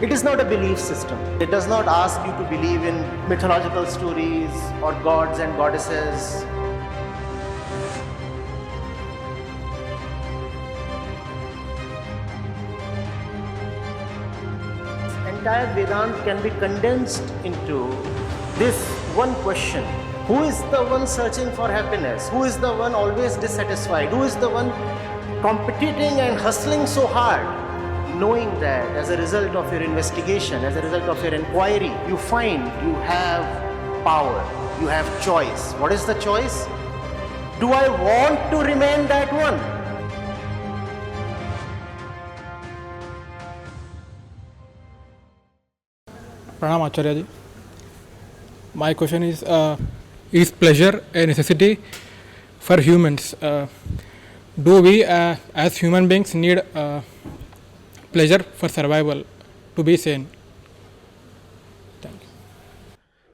It is not a belief system. It does not ask you to believe in mythological stories or gods and goddesses. Entire Vedanta can be condensed into this one question. Who is the one searching for happiness? Who is the one always dissatisfied? Who is the one competing and hustling so hard? Knowing that as a result of your investigation, as a result of your inquiry, you find you have power, you have choice. What is the choice? Do I want to remain that one? Pranam Acharya ji. My question is pleasure a necessity for humans? Do we as human beings need pleasure for survival to be sane? Thank you.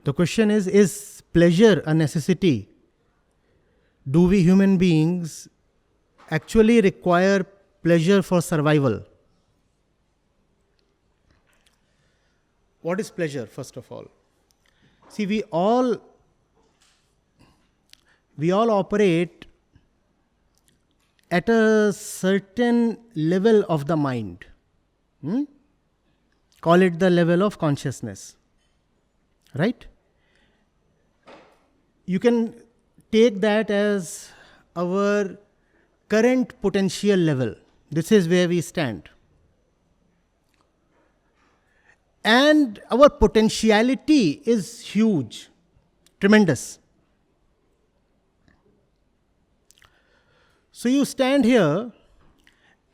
The question is pleasure a necessity? Do we human beings actually require pleasure for survival? What is pleasure, first of all? See, we all operate at a certain level of the mind. Call it the level of consciousness. Right? You can take that as our current potential level. This is where we stand. And our potentiality is huge, tremendous. So you stand here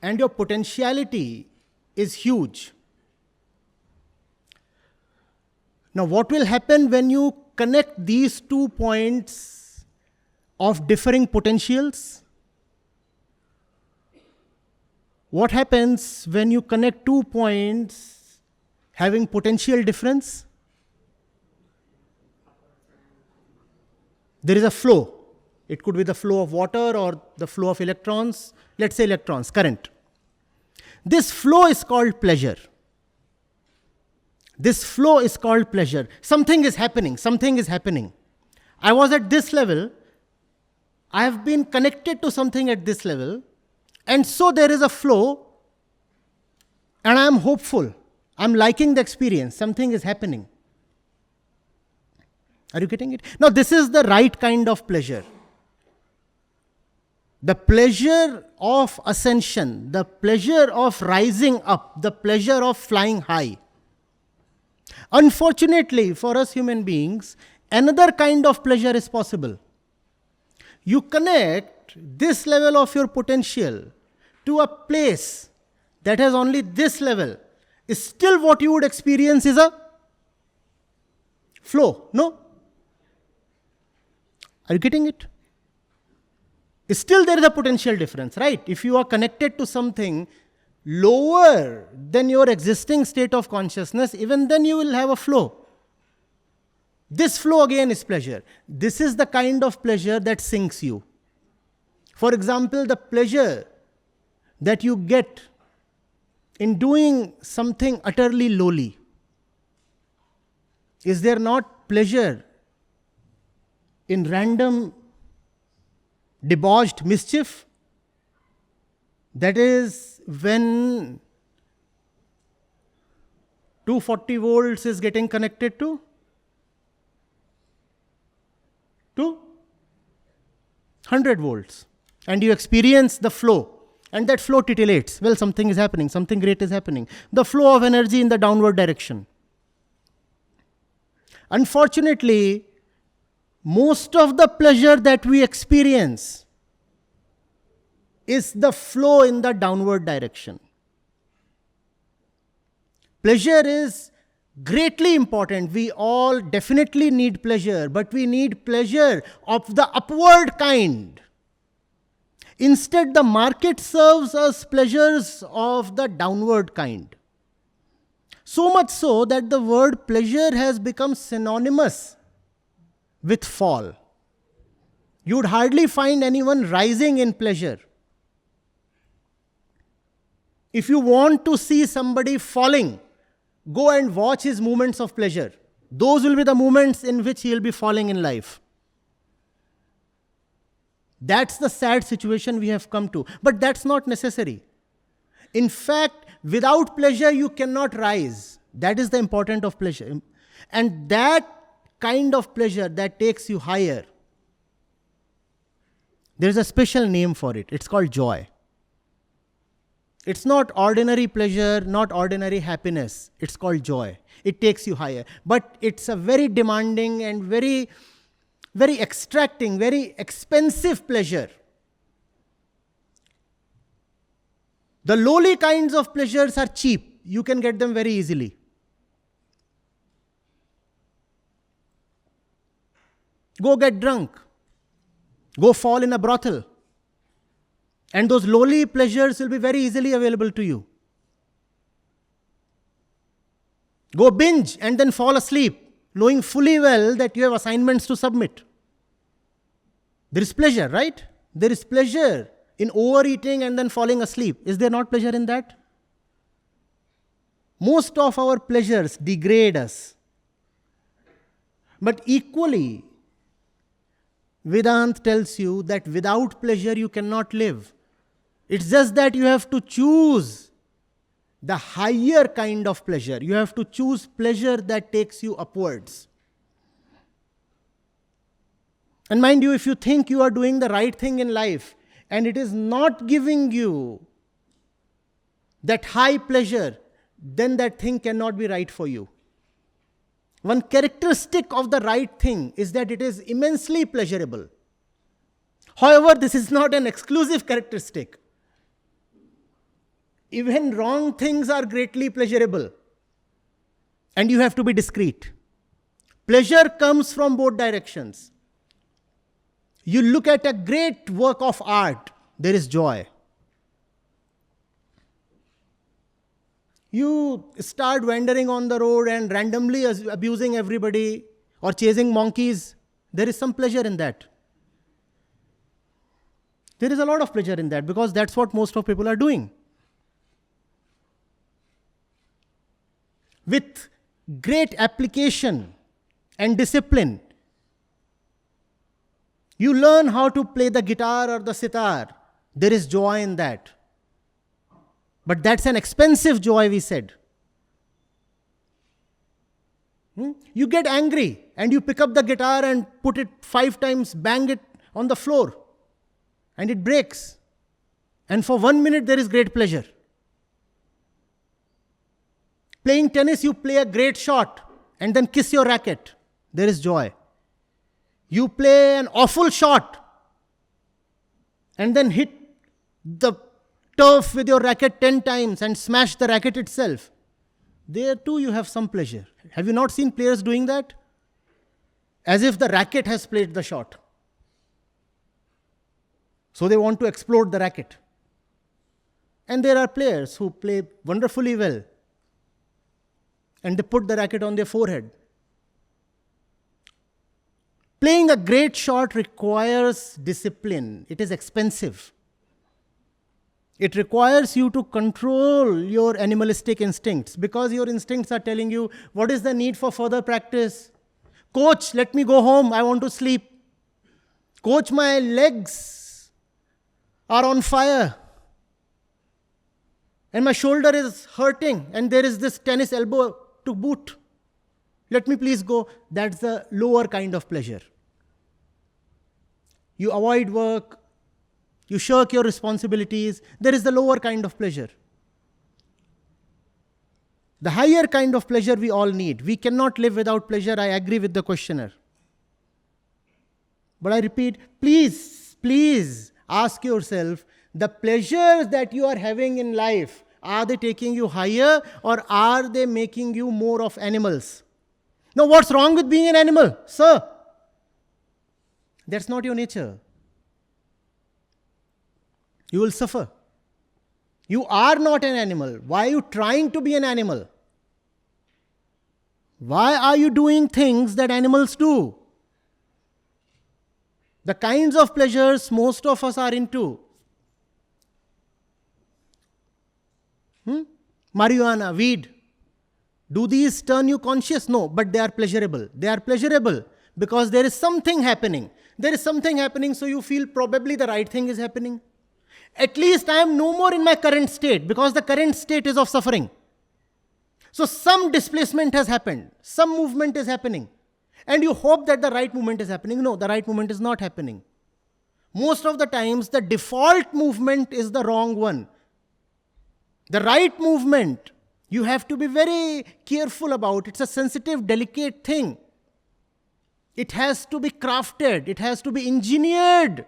and your potentiality is huge. Now what will happen when you connect these 2 points of differing potentials? What happens when you connect 2 points having potential difference? There is a flow. It could be the flow of water or the flow of electrons. Let's say electrons, current. This flow is called pleasure. This flow is called pleasure. Something is happening. Something is happening. I was at this level. I have been connected to something at this level. And so there is a flow. And I am hopeful. I'm liking the experience. Something is happening. Are you getting it? Now, this is the right kind of pleasure. The pleasure of ascension, the pleasure of rising up, the pleasure of flying high. Unfortunately, for us human beings, another kind of pleasure is possible. You connect this level of your potential to a place that has only this level. Still what you would experience is a flow, no? Are you getting it? Still there is a potential difference, right? If you are connected to something lower than your existing state of consciousness, even then you will have a flow. This flow again is pleasure. This is the kind of pleasure that sinks you. For example, the pleasure that you get in doing something utterly lowly. Is there not pleasure in random debauched mischief? That is when 240 volts is getting connected to 100 volts. And you experience the flow. And that flow titillates. Well, something is happening. Something great is happening. The flow of energy in the downward direction. Unfortunately, most of the pleasure that we experience is the flow in the downward direction. Pleasure is greatly important. We all definitely need pleasure, but we need pleasure of the upward kind. Instead, the market serves us pleasures of the downward kind. So much so that the word pleasure has become synonymous with fall. You would hardly find anyone rising in pleasure. If you want to see somebody falling, go and watch his moments of pleasure. Those will be the moments in which he will be falling in life. That's the sad situation we have come to. But that's not necessary. In fact, without pleasure, you cannot rise. That is the importance of pleasure. And that kind of pleasure that takes you higher, there is a special name for it. It's called joy. It's not ordinary pleasure, not ordinary happiness. It's called joy. It takes you higher. But it's a very demanding and very extracting, very expensive pleasure. The lowly kinds of pleasures are cheap. You can get them very easily. Go get drunk. Go fall in a brothel. And those lowly pleasures will be very easily available to you. Go binge and then fall asleep, knowing fully well that you have assignments to submit. There is pleasure, right? There is pleasure in overeating and then falling asleep. Is there not pleasure in that? Most of our pleasures degrade us. But equally, Vedanta tells you that without pleasure you cannot live. It's just that you have to choose the higher kind of pleasure. You have to choose pleasure that takes you upwards. And mind you, if you think you are doing the right thing in life and it is not giving you that high pleasure, then that thing cannot be right for you. One characteristic of the right thing is that it is immensely pleasurable. However, this is not an exclusive characteristic. Even wrong things are greatly pleasurable. And you have to be discreet. Pleasure comes from both directions. You look at a great work of art, there is joy. You start wandering on the road and randomly abusing everybody or chasing monkeys, there is some pleasure in that. There is a lot of pleasure in that because that's what most of people are doing. With great application and discipline, you learn how to play the guitar or the sitar. There is joy in that. But that's an expensive joy, we said. You get angry and you pick up the guitar and put it 5 times, bang it on the floor, and it breaks. And for 1 minute there is great pleasure. Playing tennis, you play a great shot and then kiss your racket. There is joy. You play an awful shot and then hit the turf with your racket 10 times and smash the racket itself. There too you have some pleasure. Have you not seen players doing that? As if the racket has played the shot. So they want to explode the racket. And there are players who play wonderfully well and they put the racket on their forehead. Playing a great shot requires discipline. It is expensive. It requires you to control your animalistic instincts because your instincts are telling you, what is the need for further practice? Coach, let me go home. I want to sleep. Coach, my legs are on fire. And my shoulder is hurting. And there is this tennis elbow to boot. Let me please go. That's the lower kind of pleasure. You avoid work. You shirk your responsibilities. There is the lower kind of pleasure. The higher kind of pleasure we all need. We cannot live without pleasure. I agree with the questioner. But I repeat, please ask yourself, the pleasures that you are having in life, are they taking you higher or are they making you more of animals? Now, what's wrong with being an animal, sir? That's not your nature. You will suffer. You are not an animal. Why are you trying to be an animal? Why are you doing things that animals do? The kinds of pleasures most of us are into. Marijuana, weed. Do these turn you conscious? No, but they are pleasurable. They are pleasurable because there is something happening. There is something happening, so you feel probably the right thing is happening. At least I am no more in my current state, because the current state is of suffering. So some displacement has happened. Some movement is happening. And you hope that the right movement is happening. No, the right movement is not happening. Most of the times, the default movement is the wrong one. The right movement, you have to be very careful about. It's a sensitive, delicate thing. It has to be crafted. It has to be engineered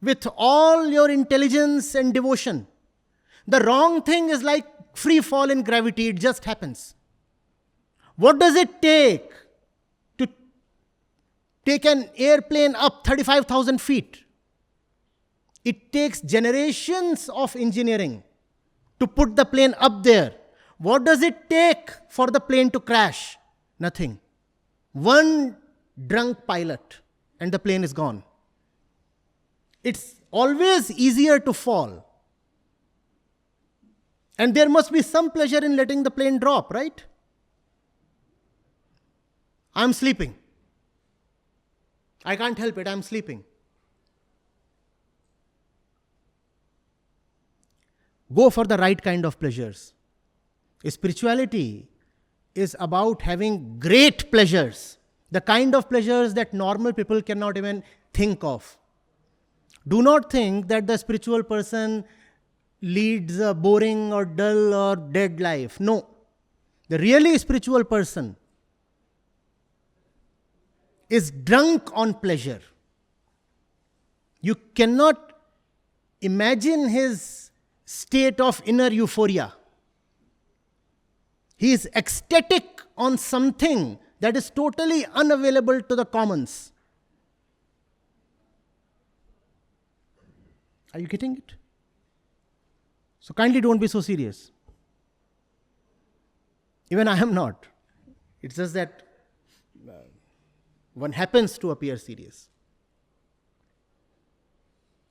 with all your intelligence and devotion. The wrong thing is like free fall in gravity. It just happens. What does it take to take an airplane up 35,000 feet? It takes generations of engineering to put the plane up there. What does it take for the plane to crash? Nothing. One drunk pilot and the plane is gone. It's always easier to fall. And there must be some pleasure in letting the plane drop, right? I'm sleeping. I can't help it, I'm sleeping. Go for the right kind of pleasures. Spirituality is about having great pleasures, the kind of pleasures that normal people cannot even think of. Do not think that the spiritual person leads a boring or dull or dead life. No. The really spiritual person is drunk on pleasure. You cannot imagine his state of inner euphoria. He is ecstatic on something that is totally unavailable to the commons. Are you getting it? So kindly don't be so serious. Even I am not. It's just that one happens to appear serious.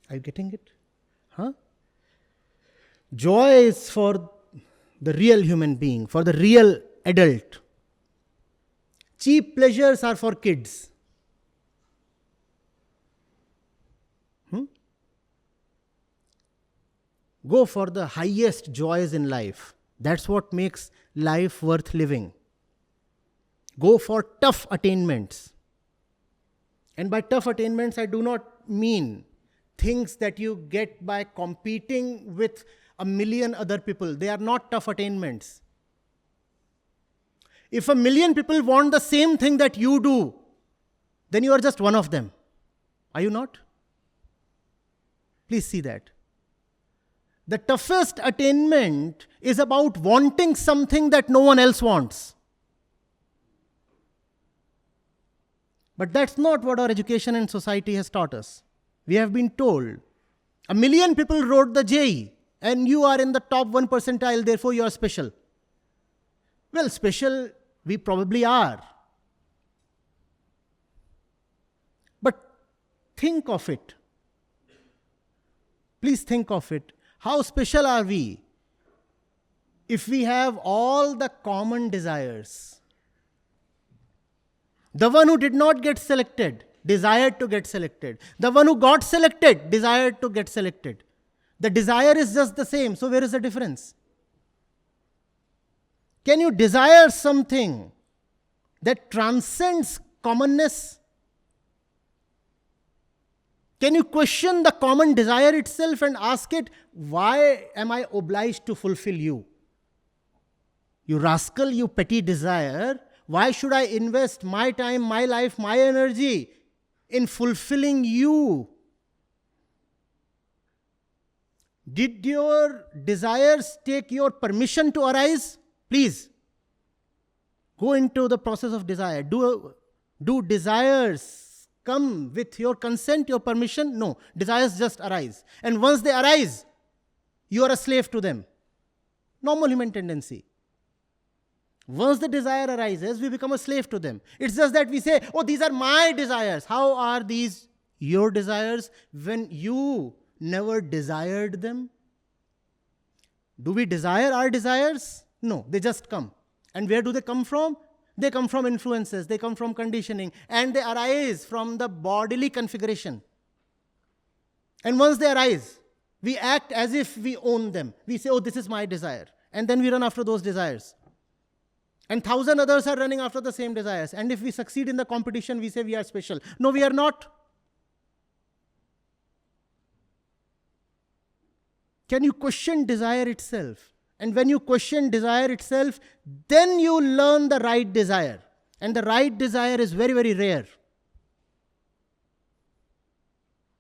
Are you getting it? Huh? Joy is for the real human being, for the real adult. Cheap pleasures are for kids. Go for the highest joys in life. That's what makes life worth living. Go for tough attainments. And by tough attainments, I do not mean things that you get by competing with a million other people. They are not tough attainments. If a million people want the same thing that you do, then you are just one of them. Are you not? Please see that. The toughest attainment is about wanting something that no one else wants. But that's not what our education and society has taught us. We have been told, a million people wrote the JEE, and you are in the top 1 percentile, therefore you are special. Well, special we probably are. But think of it. Please think of it. How special are we if we have all the common desires? The one who did not get selected desired to get selected. The one who got selected desired to get selected. The desire is just the same, so where is the difference? Can you desire something that transcends commonness? Can you question the common desire itself and ask it, why am I obliged to fulfill you? You rascal, you petty desire, why should I invest my time, my life, my energy in fulfilling you? Did your desires take your permission to arise? Please, go into the process of desire. Do desires come with your consent, your permission? No, desires just arise. And once they arise, you are a slave to them. Normal human tendency. Once the desire arises, we become a slave to them. It's just that we say, oh, these are my desires. How are these your desires when you never desired them? Do we desire our desires? No, they just come. And where do they come from? They come from influences, they come from conditioning, and they arise from the bodily configuration. And once they arise, we act as if we own them. We say, oh, this is my desire. And then we run after those desires. And 1,000 others are running after the same desires. And if we succeed in the competition, we say we are special. No, we are not. Can you question desire itself? And when you question desire itself, then you learn the right desire. And the right desire is very, very rare.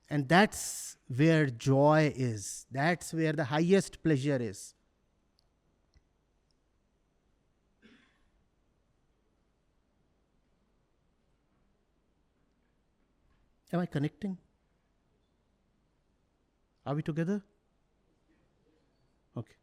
And that's where joy is. That's where the highest pleasure is. Am I connecting? Are we together? Okay.